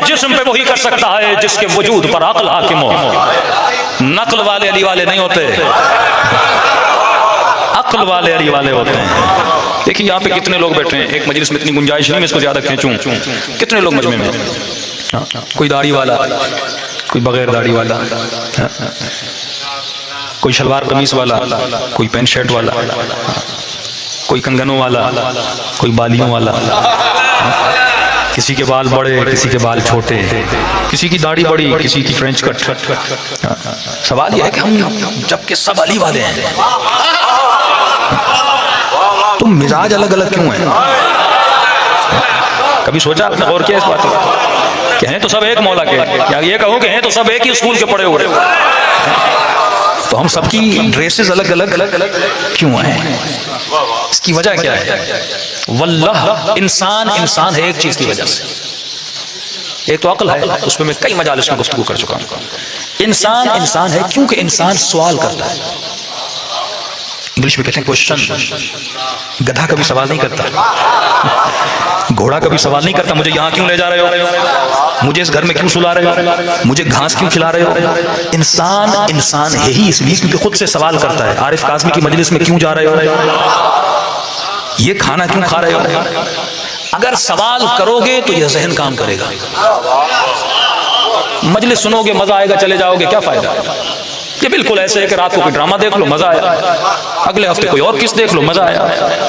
जिस्म पे वही कर सकता है जिसके वजूद पर अक्ल हाकिम हो। नक्ल वाले अली वाले नहीं होते, अक्ल वाले अली वाले होते हैं। देखिए यहाँ पे कितने लोग बैठे हैं, एक मजलिस में इतनी गुंजाइश नहीं मैं इसको ज्यादा खींचूं। कितने लोग मजमे में, कोई दाढ़ी वाला, कोई बगैर दाढ़ी वाला, कोई शलवार कमीज वाला, कोई पैंट शर्ट वाला, कोई कंगनों वाला, कोई बालियों वाला, किसी के बाल बड़े, किसी के बाल छोटे, किसी की दाढ़ी बड़ी, किसी की फ्रेंच कट। सवाल यह है कि हम जबकि सब अली वाले हैं तो मिजाज अलग अलग क्यों है? कभी सोचा आपने, गौर किया इस बात को? कहें तो सब एक मौला के, या ये कहो कि हैं तो सब एक ही स्कूल के पढ़े हुए, तो हम सबकी ड्रेसेस अलग अलग क्यों हैं? इसकी वजह क्या है? वल्लाह इंसान इंसान है एक चीज की वजह से। एक तो अक्ल है, उस पर मैं कई मजालिस में गुफ्तगू कर चुका हूं। इंसान इंसान है क्योंकि इंसान सवाल करता है। इंग्लिश में कहते हैं क्वेश्चन। गधा कभी सवाल नहीं करता, घोड़ा कभी सवाल नहीं करता मुझे यहाँ क्यों ले जा रहे हो, मुझे इस घर में क्यों सुला रहे हो, मुझे घास क्यों खिला रहे हो। इंसान इंसान है ही इसलिए क्योंकि खुद से सवाल करता है। आरिफ काज़मी की मजलिस में क्यों जा रहे हो, ये खाना क्यों खा रहे हो? अगर सवाल करोगे तो यह जहन काम करेगा। मजलिस सुनोगे, मजा आएगा, चले जाओगे, क्या फायदा? ये बिल्कुल ऐसे है कि रात को कोई ड्रामा देख लो, मजा आया, अगले हफ्ते कोई और किस देख लो, मजा आया।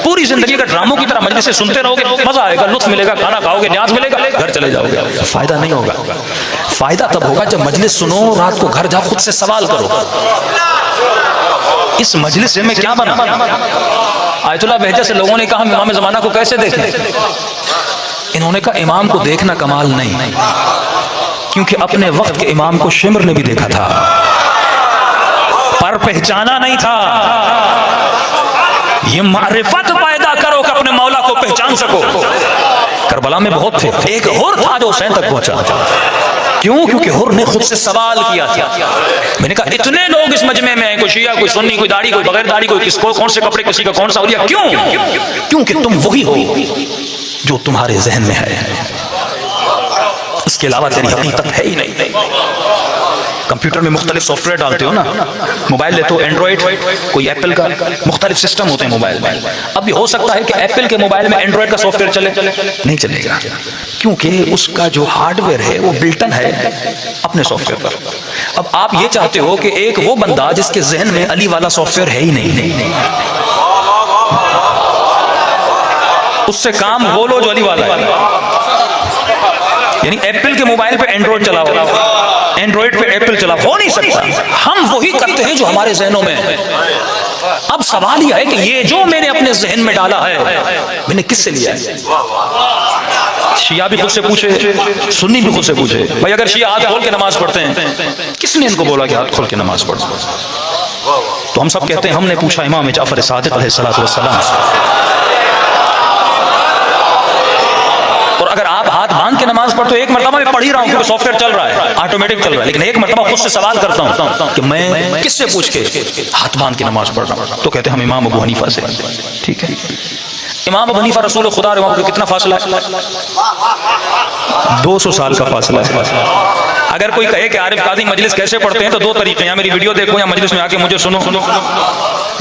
पूरी जिंदगी का ड्रामों की तरह मजलिस से सुनते रहोगे, मजा आएगा, लुत्फ मिलेगा, खाना खाओगे, न्याज मिलेगा, घर चले जाओगे। फायदा नहीं होगा। फायदा तब होगा जब मजलिस सुनो, रात को घर जाओ, खुद से सवाल करो, इस मजलिस में क्या बना? आयतुल्लाह बहजा से लोगों ने कहा इमाम ज़माना को कैसे देखें? इन्होंने कहा इमाम को देखना कमाल नहीं, क्योंकि अपने वक्त के इमाम को शिमर ने भी देखा था पर पहचाना नहीं था। ये मारिफत पैदा करो कि अपने मौला को पहचान सको। करबला में बहुत थे, एक हुर था जो हुसैन तक पहुंचा। क्यों? क्योंकि हुर ने खुद से सवाल किया था। मैंने कहा इतने लोग इस मजमे में हैं, कोई शिया, कोई सुन्नी, कोई दाढ़ी, कोई बगैर दाढ़ी, कोई किसको कौन से कपड़े, किसी का कौन सा औलिया। क्यों? क्योंकि तुम वही हो जो तुम्हारे जहन में है, इसके अलावा तेरी हकीकत है ही नहीं। कंप्यूटर में मुख्तलिफ सॉफ्टवेयर डालते हो ना, मोबाइल ले तो एंड्रॉइड, कोई एप्पल का, मुख्तलिफ सिस्टम होते हैं मोबाइल में। अब भी हो सकता है कि एप्पल के मोबाइल में एंड्रॉइड का सॉफ्टवेयर चले, नहीं चलेगा, क्योंकि उसका जो हार्डवेयर है वो बिल्टन है अपने सॉफ्टवेयर पर। अब आप ये चाहते हो कि एक वो बंदा जिसके जहन में अली वाला सॉफ्टवेयर है ही नहीं, उससे काम वो लो जो अली वाला है। यानी एप्पल के मोबाइल पे एंड्रॉइड चलाओ, एंड्रॉइड पे एप्पल चलाओ, हो नहीं सकता। हम वही करते हैं जो हमारे जहनों में है। अब सवाल यह है कि ये जो मैंने अपने जहन में डाला है मैंने किससे लिया है? शिया भी खुद से पूछे, सुन्नी भी खुद से पूछे। भाई अगर शिया हाथ खोल के नमाज पढ़ते हैं, किसने इनको बोला कि हाथ खोल के नमाज पढ़ो? तो हम सब कहते हैं हमने पूछा इमाम जाफर सादिक अलैहिस्सलातु वस्सलाम से। और अगर आप हाथ बांध के नमाज पढ़ते हो, एक मरतबा मैं पढ़ ही रहा हूँ क्योंकि सॉफ्टवेयर चल रहा है, ऑटोमेटिक चल रहा है, लेकिन एक मरतबा खुद से सवाल करता हूँ कि मैं किससे पूछ के हाथ बांध के नमाज पढ़ रहा हूँ, तो कहते हैं हम इमाम अबू हनीफा से। ठीक है, इमाम अबू हनीफा रसूल खुदा और वहाँ कितना फासला है? 200 साल का फासला है। अगर कोई कहे कि आरिफ काज़ी मजलिस कैसे पढ़ते हैं, तो दो तरीके, या मेरी वीडियो देखो या मजलिस में आके मुझे सुनो,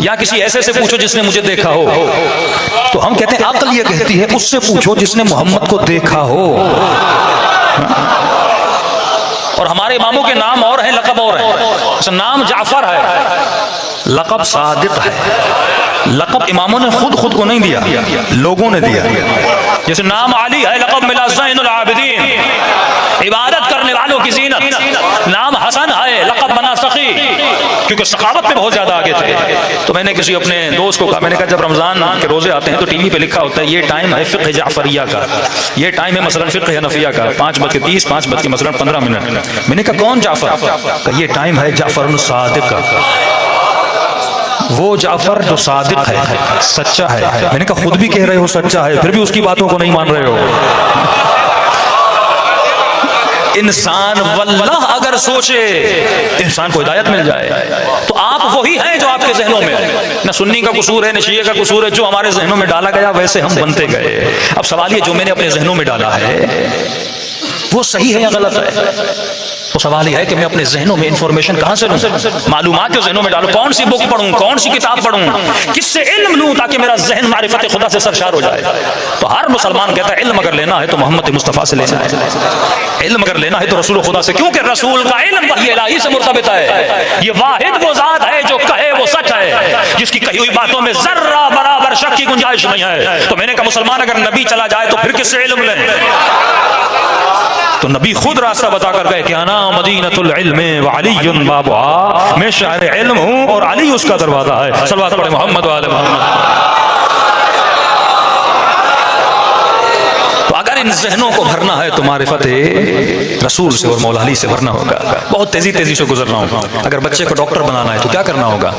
या किसी ऐसे से पूछो जिसने मुझे देखा हो। तो हम कहते हैं अक्ल ये कहती है उससे पूछो जिसने मोहम्मद को देखा हो। और हमारे इमामों के नाम और हैं, लक़ब और हैं। नाम जाफर है, लक़ब सादिक है। लक़ब इमामों ने खुद को नहीं दिया, लोगों ने दिया। जैसे नाम अली है, लक़ब मिला ज़ैनुल आबिदीन, इबादत करने वालों की ज़ीनत। नाम हसन है, लक़ब बना सखी, क्योंकि सखावत में बहुत ज्यादा आगे थे। तो मैंने किसी अपने दोस्त को कहा, मैंने कहा जब रमजान के रोजे आते हैं तो टीवी पे लिखा होता है ये टाइम है फ़िक़्ह जाफरिया का, ये टाइम है मसलन फ़िक़्ह हनफिया का, 5:30, 5 मसलन 15 मिनट। मैंने कहा कौन जाफर? कहा ये टाइम है जाफर सादिक का, वो जाफर जो सादिक है, सच्चा है। मैंने कहा खुद भी कह रहे हो सच्चा है, फिर भी उसकी बातों को नहीं मान रहे हो। इंसान वल्लाह अगर सोचे इंसान को हिदायत मिल जाए, तो आप वही हैं जो आपके जहनों में। न सुन्नी का कसूर है, न शिये का कसूर है, जो हमारे जहनों में डाला गया वैसे हम बनते गए। अब सवाल ये, जो मैंने अपने जहनों में डाला है वो सही है या गलत है? तो सवाल यह है कि मैं अपने जहनों में इंफॉर्मेशन कहां से लूं, मालूमात जो जहनों में डालूं, कौन सी बुक पढ़ूं, कौन सी किताब पढ़ूं, किससे इल्म लूं ताकि मेरा जहन मारिफत खुदा से सरशार हो जाए। तो हर मुसलमान कहता है इल्म अगर लेना है तो मोहम्मद मुस्तफ़ा से लेना है, इल्म अगर लेना है तो रसूल खुदा से, क्योंकि रसूल का इल्म वही इलाही से मुर्तबित है। ये वाहिद वो ज़ात है जो कहे वो सच है, जिसकी कही हुई बातों में जर्रा बराबर शक की गुंजाइश नहीं है। तो मैंने कहा मुसलमान अगर नबी चला जाए तो फिर किससे इल्म लें? तो नबी खुद रास्ता बताकर गए कि अना मदीनतुल इल्म व अलीयुन बाबुहा, मैं शहर इल्म हूं और अली उसका दरवाजा है। सल्लल्लाहु अलैहि मोहम्मद व आले मोहम्मद। तो अगर इन जहनों को भरना है तो मारिफत रसूल से और मौला अली से भरना होगा। बहुत तेजी से गुजरना होगा। अगर बच्चे को डॉक्टर बनाना है तो क्या करना होगा?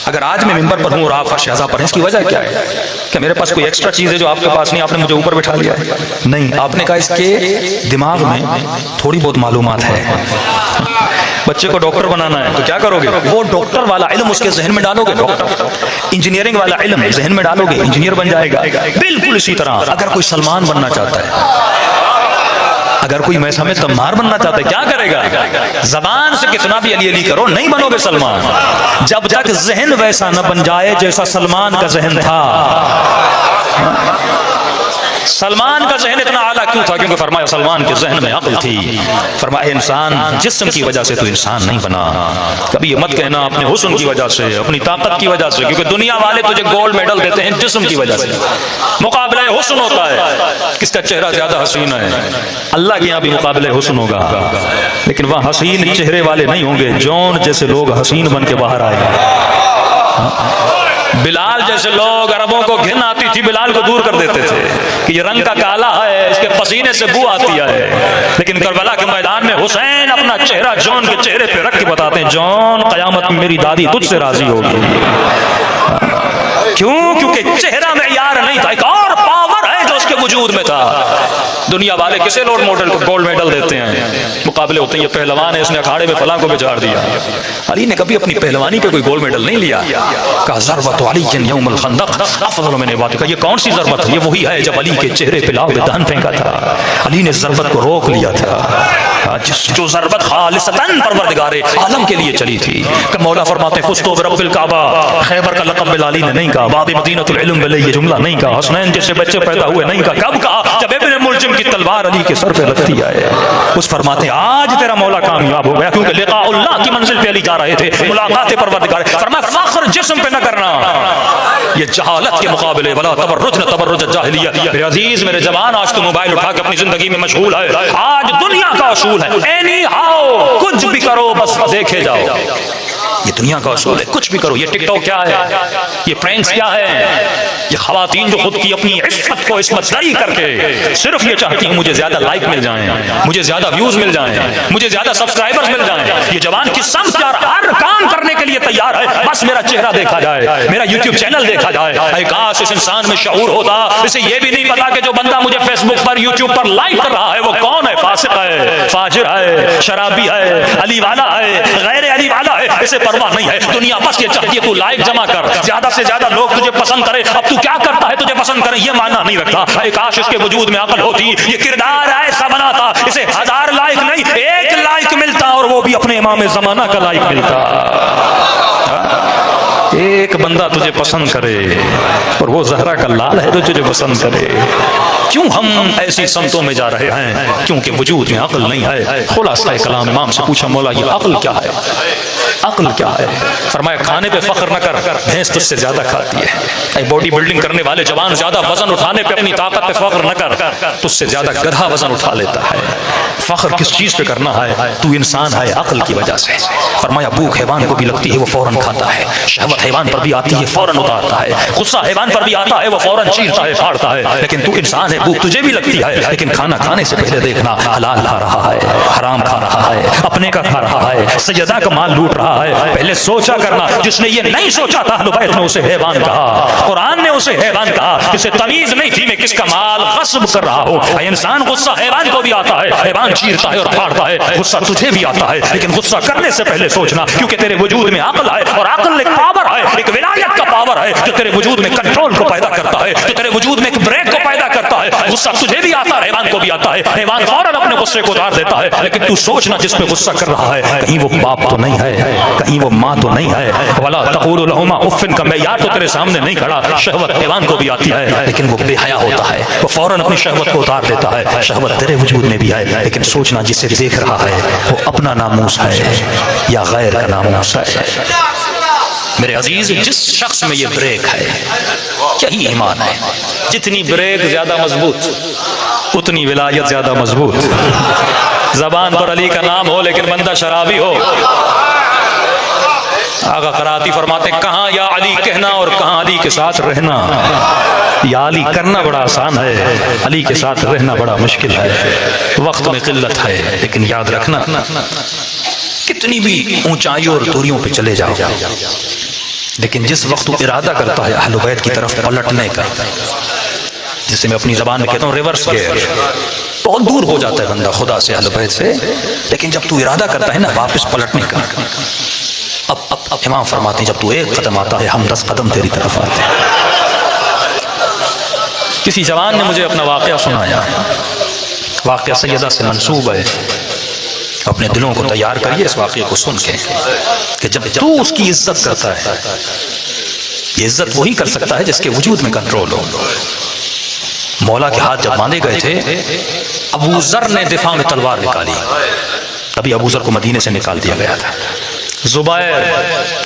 अगर आज मैं मिंबर पर हूं और आप फर्श पर हैं, इसकी वजह क्या है? क्या मेरे पास कोई एक्स्ट्रा चीज है जो आपके पास नहीं, आपने मुझे ऊपर बैठा लिया है? नहीं, आपने कहा इसके दिमाग में थोड़ी बहुत मालूमात है। बच्चे को डॉक्टर बनाना है तो क्या करोगे? वो डॉक्टर वाला इल्म उसके जहन में डालोगे, डॉक्टर। इंजीनियरिंग वाला इल्म जहन में डालोगे, इंजीनियर बन जाएगा। बिल्कुल इसी तरह अगर कोई सलमान बनना चाहता है, अगर कोई मैसा में तम्मार बनना चाहता है, क्या करेगा? जबान से कितना भी अली अली करो, नहीं बनोगे सलमान जब तक जहन वैसा न बन जाए जैसा सलमान का जहन था। सलमान का जहन इतना आला क्यों था? क्योंकि फरमाया सलमान के जहन में अक्ल थी। फरमाया इंसान जिस्म की वजह से तो इंसान नहीं बना। कभी ये मत कहना अपने हुस्न की वजह से, अपनी ताकत की वजह से, क्योंकि दुनिया वाले तुझे गोल्ड मेडल देते हैं जिस्म की वजह से। मुकाबला हुस्न होता है, किसका चेहरा ज्यादा हसीन है। अल्लाह के यहाँ भी मुकाबले हुस्न होगा, लेकिन वह हसीन चेहरे वाले नहीं होंगे। जौन जैसे लोग हसीन बन के बाहर आएंगे। बिलाल जैसे लोग, अरबों को घिन आती थी, बिलाल को दूर कर देते थे कि ये रंग का काला है, इसके पसीने से बू आती है। लेकिन करबला के मैदान में हुसैन अपना चेहरा जौन के चेहरे पे रख के बताते हैं, जौन कयामत में मेरी दादी तुझसे राजी होगी। क्यों? क्योंकि चेहरा में यार नहीं था, एक और पावर है जो उसके वजूद में था। दुनिया वाले किसे रोल मॉडल को गोल्ड मेडल देते हैं, मुकाबले होते हैं, ये पहलवान है, इसने अखाड़े में फलां को बिचार दिया। अली ने कभी अपनी पहलवानी पे कोई गोल्ड मेडल नहीं लिया। कहा ज़रबत अली यौमुल खंदक अफज़ल मिन बात का। ये कौन सी ज़रबत है? ये वही है जब अली के चेहरे पे लाव दान फेंका था। अली ने ज़रबत को रोक लिया था, जो ज़रबत खालिसतन परवरदिगारे आलम के लिए चली थी। कि मौला फरमाते हैं फुस्तु बिरब्बिल काबा, खैबर का लक़ब बिलाली ने नहीं कहा, बाब मदीनतुल इल्म बिल, ये जुमला नहीं कहा, हसनैन जैसे बच्चे पैदा हुए नहीं कहा। कब कहा? जब इब्न मुलजिम की तलवार अली के सर पे लगती है। उस फरमाते आज तेरा मौला कामयाब हो गया, क्योंकि लिक़ाउल्लाह की मंजिल पे अली जा रहे थे, मुलाकात परवरदिगार। फरमाया फख्र जिस्म पे न करना, ये जहालत के मुकाबले वाला तबर्रुज न तबर्रुज जाहिलिया। मेरे अजीज, मेरे जवान, आज तो मोबाइल उठा के अपनी जिंदगी में मशगूल है। आज दुनिया का असूल है एनी हाउ, कुछ भी करो बस देखे जाओ। ये दुनिया का असूल है, कुछ भी करो। ये टिकटॉक क्या है, ये प्रैंक्स क्या है, ये खवातीन जो खुद की अपनी इज्जत को इसमत दरी करके सिर्फ ये चाहती हैं मुझे ज्यादा लाइक मिल जाएं, मुझे ज्यादा व्यूज मिल जाएं, मुझे ज्यादा सब्सक्राइबर्स मिल जाएं। ये जवान की समझ हर काम करने के लिए तैयार है, बस मेरा चेहरा देखा जाए, मेरा यूट्यूब चैनल देखा जाए। काश इस इंसान में शऊर होता, इसे ये भी नहीं पता कि जो बंदा मुझे फेसबुक पर यूट्यूब पर लाइक कर रहा है वो कौन है, फासिक है, फाजिर है, शराबी है, अली वाला है, गैर अली वाला है, इसे परवाह नहीं है। दुनिया बस ये चाहती है तू लाइक जमा कर, ज्यादा से ज्यादा लोग तुझे पसंद करें। अब तू क्या करता है तुझे पसंद करें ये माना नहीं रखता। काश इसके वजूद में अकल होती, ये किरदार ऐसा बनाता, इसे 1000 लाइक नहीं 1 लाइक मिलता, और वो भी अपने इमाम ज़माना का लाइक मिलता। एक बंदा तुझे पसंद करे और वो ज़हरा का लाल है तो तुझे पसंद करे। क्यों हम ऐसी समतों में जा रहे हैं? क्योंकि वजूद में अक्ल नहीं है। खुलासा कलाम इमाम से पूछा, मौला ये अक्ल क्या है, अक्ल क्या है? फरमाया खाने पे फख्र न कर, भैंस तुझसे ज्यादा खाती है। बॉडी बिल्डिंग करने वाले जवान ज्यादा वजन उठाने पे अपनी ताकत पे फख्र न कर, तुझसे ज्यादा गधा वजन उठा लेता है। फख्र किस चीज पे करना है? तू इंसान है अक्ल की वजह से। फरमाया भूख हैवान को भी लगती है वो फौरन खाता है, शहवत हैवान पर भी आती है फौरन उतारता है, गुस्सा हैवान पर भी आता है वो फौरन चीरता है फाड़ता है। लेकिन तू इंसान है, भूख तुझे भी लगती है, लेकिन खाना खाने से पहले देखना हलाल खा रहा है, हराम खा रहा है, अपने का खा रहा है, सैयदा का माल लूट रहा है। पहले सोचा करना। जिसने ये नहीं सोचा था अहले बैत ने उसे हैवान कहा, कुरान ने उसे हैवान कहा, जिसे तमीज नहीं थी मैं किसका माल गस्ब कर रहा हूं। इंसान गुस्सा हैवान को भी आता है, हैवान चीरता है और फाड़ता है, गुस्सा तुझे भी आता है, लेकिन गुस्सा करने से पहले सोचना, क्योंकि तेरे वजूद में अक्ल है, और अक्ल एक पावर है, एक विलायत का पावर है जो तेरे वजूद में कंट्रोल को पैदा करता है, जो तेरे वजूद में एक ब्रेक को पैदा करता है। गुस्सा तुझे भी आता है, हैवान को भी आता है, हैवान फौरन अपने गुस्से को उतार देता है। लेकिन तू सोचना जिस पे गुस्सा कर रहा है कहीं वो बाप तो नहीं है, कहीं वो माँ तो नहीं है। वला तक़ूलु लहुमा उफ़्फ़िन का मेयार तो तेरे सामने नहीं खड़ा। शहवत हैवान को भी आती है लेकिन वो बेहया होता है, वो फौरन अपनी शहवत को उतार देता है। शहवत तेरे वजूद में भी है लेकिन सोचना जिसे देख रहा है वो अपना नामूस है या गैर का नामूस है। मेरे अजीज, जिस शख्स में ये ब्रेक है यही ईमान है। जितनी ब्रेक ज्यादा मजबूत उतनी विलायत ज्यादा मजबूत। जबान पर अली का नाम हो लेकिन बंदा शराबी हो। आगा कराती फरमाते कहाँ या अली कहना और कहाँ अली के साथ रहना। या अली करना बड़ा आसान है, अली के साथ रहना बड़ा मुश्किल है। वक्त में किल्लत है लेकिन याद रखना कितनी भी ऊंचाइयों और दूरियों पे चले जाओ लेकिन जिस वक्त तू इरादा करता है अहले बैत की तरफ पलटने का, जिसे मैं अपनी जबान में कहता हूँ रिवर्स गियर, बहुत दूर हो जाता है बंदा खुदा से, अहले बैत से। लेकिन जब तू इरादा करता है ना वापस पलटने का, अब इमाम फरमाते हैं जब तू एक कदम आता है हम 10 कदम तेरी तरफ आते हैं। किसी जवान ने मुझे अपना वाकया सुनाया, वाकया सैयदा से मंसूब है। अपने दिलों को तैयार करिए इस वाकये को सुन के कि जब तू उसकी इज्जत करता है, ये इज्जत वही कर सकता है जिसके वजूद में कंट्रोल हो। मौला के हाथ जब बांधे गए थे, अबू जर ने दिफा में तलवार निकाली, तभी अबू जर को मदीने से निकाल दिया गया था। जुबैर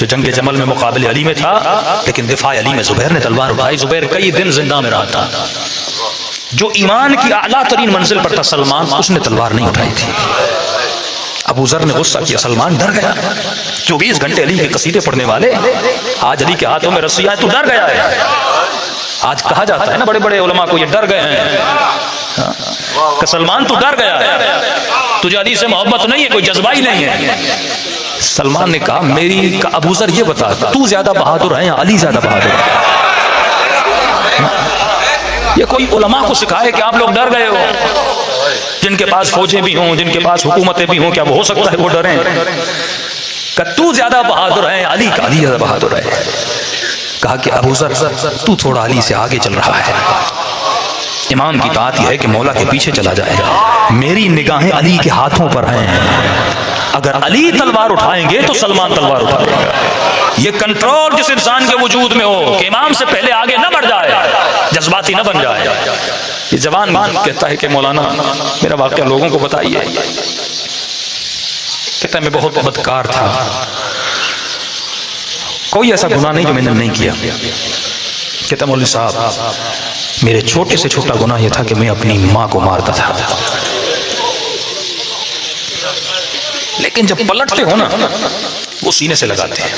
जो जंग जमल में मुकाबले अली में था लेकिन दिफा अली में जुबैर ने तलवार उठाई। जुबैर कई दिन जिंदा में रहा था। जो ईमान की आला तरीन मंजिल पर था सलमान, उसने तलवार नहीं उठाई थी। अबू जर ने गुस्सा किया, सलमान डर गया। 24 घंटे अली के कसीदे पढ़ने वाले आज अली के हाथों में रस्सियां, तू डर गया है। आज कहा जाता है ना बड़े बड़े उलमा को, ये डर गए हैं कि सलमान तू डर गया है, तुझे अली से मोहब्बत नहीं है, कोई जज्बा ही नहीं है। सलमान ने कहा मेरी का अबू जर ये बता तू ज्यादा बहादुर है या अली ज्यादा बहादुर है? ये कोई उलमा को सिखाए कि आप लोग डर गए हो? जिनके पास फौजें भी हों, जिनके पास हुकूमतें भी हों, क्या वो हो सकता है वो डरें? कि तू ज्यादा बहादुर है अली का, अली ज्यादा बहादुर है। कहा कि अबू जर तू थोड़ा अली से आगे चल रहा है। इमाम की बात यह है कि मौला के पीछे चला जाए। मेरी निगाहें अली के हाथों पर हैं, अगर अली तलवार उठाएंगे तो सलमान तलवार उठाएगा। ये कंट्रोल जिस इंसान के वजूद में हो कि इमाम से पहले आगे न बढ़ जाए, जज्बाती न बन जाए। ये जवान कहता है कि मौलाना मेरा वाकया लोगों को बताइए। कहता है मैं बहुत बदकार था, कोई ऐसा गुनाह नहीं जो मैंने नहीं किया। कहता मौलवी साहब मेरे छोटे से छोटा गुनाह यह था कि मैं अपनी माँ को मारता था। लेकिन जब पलटते हो ना वो सीने से लगाते हैं।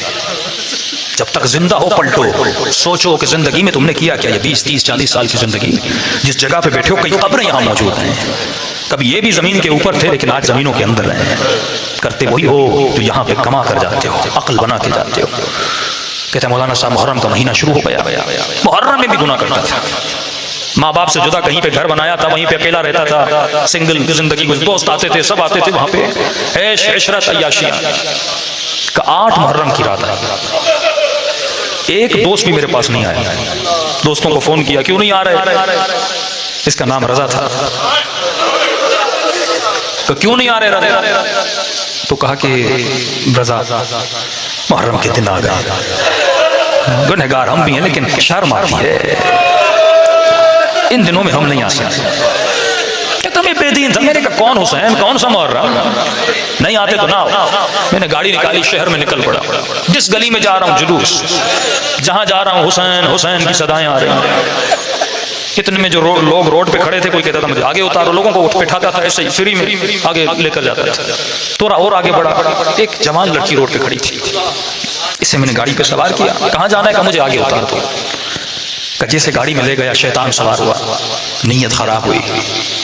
जब तक जिंदा हो पलटो, सोचो कि जिंदगी में तुमने किया क्या। ये 20, 30, 40 साल की जिंदगी, जिस जगह पे बैठे हो कई कब्रें यहाँ मौजूद हैं। कभी ये भी जमीन के ऊपर थे लेकिन आज जमीनों के अंदर रहे हैं। करते वही हो जो यहाँ पे कमा कर जाते हो, अक्ल बना के जाते हो। कहते मौलाना साहब मुहर्रम का महीना शुरू हो गया, मुहर्रम में भी गुनाह करता था। माँ बाप से जुदा कहीं पे घर बनाया था, वहीं पे अकेला रहता था, सिंगल जिंदगी। कुछ दोस्त आते थे, सब आते थे वहां पे, ऐश इशरत अय्याशियां। 8 मुहर्रम की रात है, एक दोस्त भी मेरे पास नहीं आया। दोस्तों को फोन किया, क्यों नहीं आ रहे? इसका नाम रजा था। तो क्यों नहीं आ रहे? तो कहा कि रजा मुहर्रम के दिन आ गए, गुनहगार हम भी हैं लेकिन शर्म आती है, इन दिनों में हम नहीं आ सकते। क्या तुम्हें बेदीन था? मेरे का कौन हुसैन, कौन सा मुहर्रम? नहीं आते तो ना आओ। मैंने गाड़ी निकाली, शहर में निकल पड़ा। जिस गली में जा रहा हूँ जुलूस, जहां जा रहा हूँ हुसैन हुसैन की सदाएं आ रही हैं। इतने में जो लोग रोड पे खड़े थे, कोई कहता था मुझे आगे उतारो, लोगों को बैठाता था ऐसे ही फ्री में, आगे लेकर जाता था। थोड़ा और आगे बढ़ा, एक जवान लड़की रोड पे खड़ी थी। इसे मैंने गाड़ी पे सवार किया। कहाँ जाना है? कहा मुझे आगे उतार दो। जैसे गाड़ी में ले गया, शैतान सवार हुआ, नीयत खराब हुई।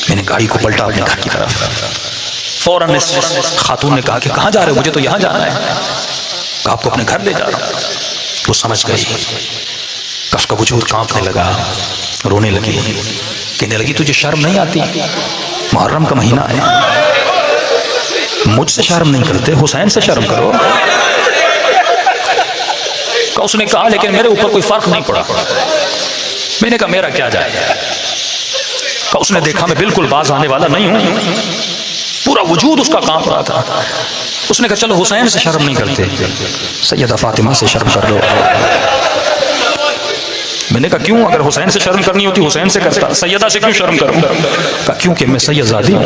मैंने गाड़ी को पलटा अपने घर की तरफ। फौरन इस खातून ने कहा कि कहाँ जा रहे हो? मुझे तो यहाँ जाना है। कहा आपको अपने घर ले जा रहा हूँ। वो समझ गई, उसका वजूद कांपने लगा, रोने लगी, कहने लगी तुझे शर्म नहीं आती? मुहर्रम का महीना है, मुझसे शर्म नहीं करते, हुसैन से शर्म करो। उसने कहा लेकिन मेरे ऊपर कोई फर्क नहीं पड़ा। मैंने कहा मेरा क्या जाए, का उसने देखा मैं बिल्कुल बाज आने वाला नहीं हूं, पूरा वजूद उसका कांप रहा था। उसने कहा चलो हुसैन से शर्म नहीं करते, सैयदा फातिमा से शर्म कर लो। मैंने कहा क्यों? अगर हुसैन से शर्म करनी होती हुसैन से करता, सैयदा से क्यों शर्म करूं? कहा क्योंकि मैं सैयदजादी हूं,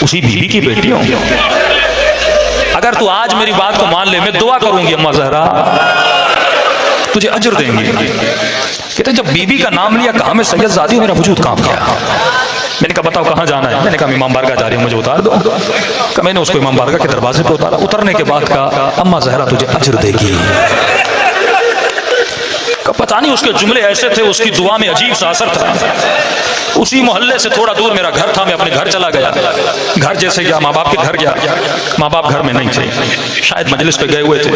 उसी बीबी की बेटी हूं। अगर तू आज मेरी बात को मान ले, मैं दुआ करूंगी अम्मा ज़हरा तुझे अजर देंगे। कहते जब बीबी का नाम लिया, कहा मैं सैयदजादी हूं, मेरा वजूद कांप गया। मैंने कहा बताओ कहाँ जाना है? मैंने कहा इमाम बारगाह जा रही हूँ, मुझे उतार दो। कहा मैंने उसको इमाम बारगाह के दरवाजे पे उतारा। उतरने के बाद कहा अम्मा ज़हरा तुझे अजर देगी। पता नहीं उसके जुमले ऐसे थे, उसकी दुआ में अजीब सा असर था। उसी मोहल्ले से थोड़ा दूर मेरा घर था, मैं अपने घर चला गया। घर जैसे गया, माँ बाप के घर गया, माँ बाप घर में नहीं थे, शायद मजलिस पे गए हुए थे।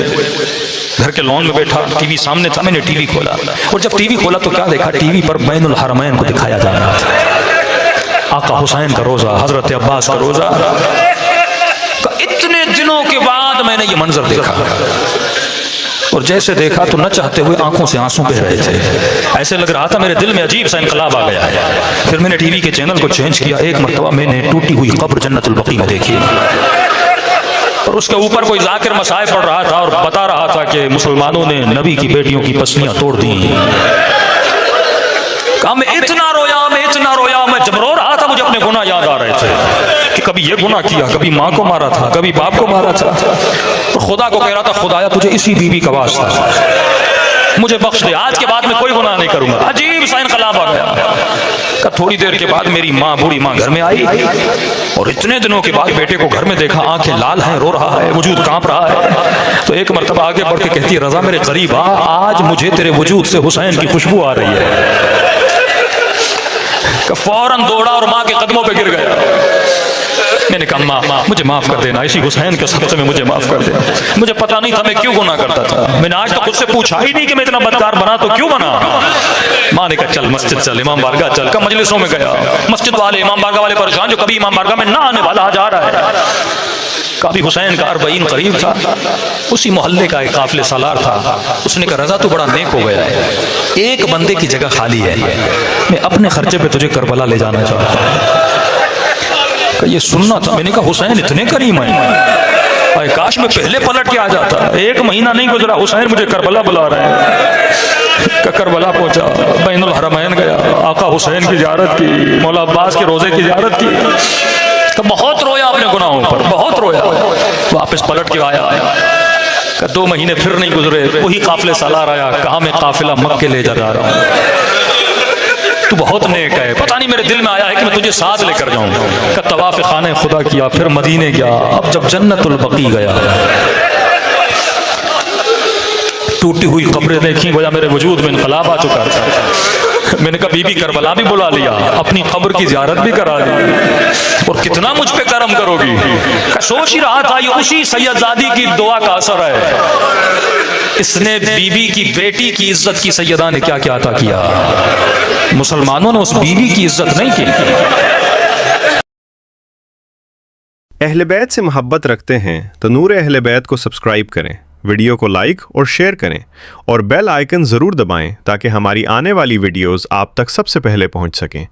घर के लॉन में बैठा, टीवी सामने था, मैंने टीवी खोला और जब टीवी खोला तो क्या देखा, टीवी पर बैनुल हरमैन को दिखाया जा रहा था। आका हुसैन का रोजा, हजरत अब्बास का रोजा। इतने दिनों के बाद मैंने ये मंजर देखा और जैसे देखा तो न चाहते हुए आंखों से आंसू बह रहे थे। ऐसे लग रहा था मेरे दिल में अजीब सा इनकलाब आ गया है। फिर मैंने टीवी के चैनल को चेंज किया। एक मरतबा मैंने टूटी हुई कब्र जन्नतुल बकी में देखी और उसके ऊपर कोई जाकिर मसाए पढ़ रहा था और बता रहा था कि मुसलमानों ने नबी की बेटियों की पसलियां तोड़ दी। कहा मैं इतना रोया, मैं जब रो रहा था मुझे अपने गुनाह याद आ रहे थे कि कभी ये गुनाह किया, कभी माँ को मारा था, कभी बाप को मारा था। और खुदा को कह रहा था खुदाया तुझे इसी बीवी का वास्ता मुझे बख्श दे, आज के बाद मैं कोई गुनाह नहीं करूंगा। अजीब सा इनकलाब आ गया। थोड़ी देर के बाद मेरी माँ, बूढ़ी माँ घर में आई और इतने दिनों के बाद बेटे को घर में देखा, आंखें लाल हैं, रो रहा है, वजूद कांप रहा है। तो एक मरतबा आगे बढ़ के कहती है रजा मेरे करीब आ, आज मुझे तेरे वजूद से हुसैन की खुशबू आ रही है। फौरन दौड़ा और माँ के कदमों पे गिर गया। मैंने कहा माँ मुझे माफ कर देना, इसी हुसैन के सदक़े में मुझे माफ कर देना, मुझे पता नहीं था मैं क्यों गुनाह करता था। मैंने आज तक खुद से पूछा ही नहीं कि मैं इतना बदकार बना तो क्यों बना। माँ ने कहा चल मस्जिद चल, इमाम बारगाह चल। का मजलिसों में गया, मस्जिद वाले, इमाम बारगाह वाले परेशान, जो कभी इमाम बारगाह में ना आने वाला जा रहा है। कभी हुसैन का 40 करीब था, उसी मोहल्ले का एक काफिले सालार था। उसने कहा रजा तू बड़ा नेक हो गया है, एक बंदे की जगह खाली है, मैं अपने खर्चे पे तुझे करबला ले जाना चाहता हूँ। ये सुनना था। मैंने कहा हुसैन इतने करीम है, काश मैं पहले पलट के आ जाता। 1 महीना नहीं गुजरा, हुसैन मुझे करबला बुला रहे हैं। करबला पहुंचा, बैनुल हरमैन गया, आका हुसैन की ज़ियारत की, मौला अब्बास के रोजे की ज़ियारत की। तो बहुत रोया अपने गुनाहों पर, बहुत रोया। वापस पलट के आया। 2 महीने फिर नहीं गुजरे, वही काफिले सालार आया। कहा मैं काफिला मक्के ले जा रहा हूँ, तू बहुत नेक है, पता नहीं मेरे दिल में आया है कि मैं तुझे साथ लेकर जाऊं। का तवाफ खाने खुदा किया, फिर मदीने गया। अब जब जन्नतुल बकी गया, टूटी हुई कब्रें देखी, गोया मेरे वजूद में इनकलाब आ चुका था। मैंने कहा बीबी करबला भी बुला लिया, अपनी कब्र की ज़ियारत भी करा ली, और कितना मुझ पे करम करोगी। सोच ही रहा था ये उसी सैयदजादी की दुआ का असर है। इसने बीबी की बेटी की इज्जत की, सैयदा ने क्या क्या अता किया। मुसलमानों ने उस बीवी की इज्जत नहीं की। अहले बैत से मोहब्बत रखते हैं तो नूर अहले बैत को सब्सक्राइब करें, वीडियो को लाइक और शेयर करें और बेल आइकन ज़रूर दबाएं ताकि हमारी आने वाली वीडियोस आप तक सबसे पहले पहुंच सकें।